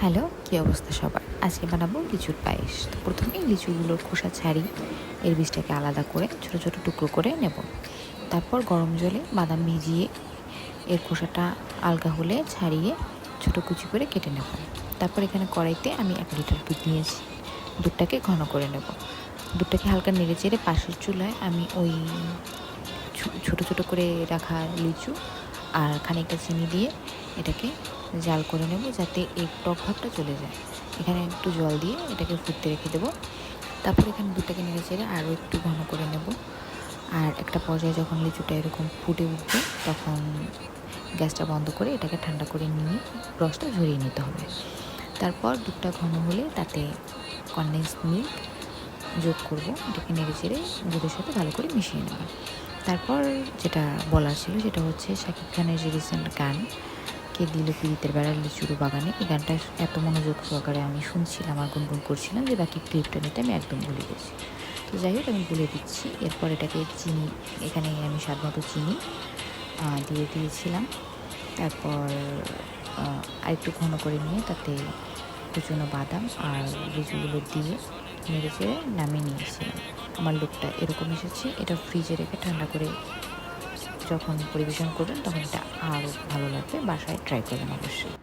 Hello, কী অবস্থা সবার? আজকে বানাবো লিচুর পায়েস। তো প্রথমেই লিচুগুলোর খোসা ছাড়িয়ে এর বীজটাকে আলাদা করে ছোট ছোট টুকরো করে নেব। তারপর গরম জলে বাদাম ভিজিয়ে এর খোসাটা আলগা হলে ছাড়িয়ে ছোট কুচি করে কেটে নেব। তারপর এখানে কড়াইতে আমি 1 লিটার দুধ নিয়েছি। দুধটাকে ঘন করে নেব। দুধটাকে হালকা নেড়ে চেড়ে পাশের চুলায় আমি ওই ছোট ছোট করে রাখা লিচু আর খানিকটা চিনি দিয়ে এটাকে জাল করে নেব, যাতে এর টক ভাবটা চলে যায়। এখানে একটু জল দিয়ে এটাকে ফুটতে রেখে দেবো। তারপর এখানে দুধটাকে নেড়ে চেড়ে আরও একটু ঘন করে নেব। আর একটা পর্যায়ে যখন লিচুটা এরকম ফুটে উঠবে, তখন গ্যাসটা বন্ধ করে এটাকে ঠান্ডা করে নিয়ে রসটা ঝরিয়ে নিতে হবে। তারপর দুধটা ঘন হলে তাতে কনডেন্স মিল্ক যোগ করব। এটাকে নেড়ে চেড়ে দুধের সাথে ভালো করে মিশিয়ে নেব। তারপর যেটা বলার ছিল সেটা হচ্ছে শাকিব খানের যে রিসেন্ট গান কে দিল পীড়িতের বেড়ার লিচুর বাগানে, এই গানটা এত মনোযোগ সহকারে আমি শুনছিলাম আর গুনগুন করছিলাম যে বাকি ক্লিপটা নিতে আমি একদম ভুলে গেছি। তো যাই হোক, আমি বলে দিচ্ছি। এরপর এটাকে চিনি, এখানে আমি স্বাদ মতো চিনি দিয়ে দিয়েছিলাম। তারপর আরেকটু ঘন করে নিয়ে তাতে কুচনো বাদাম আর লিচুগুলো দিয়ে নেড়ে চেড়ে নামিয়ে নিয়েছিলাম। আমার লুকটা এরকম এসেছে। এটা ফ্রিজে রেখে ঠান্ডা করে যখন পরিবেশন করবেন তখন এটা আরও ভালো লাগবে। বাসায় ট্রাই করবেন অবশ্যই।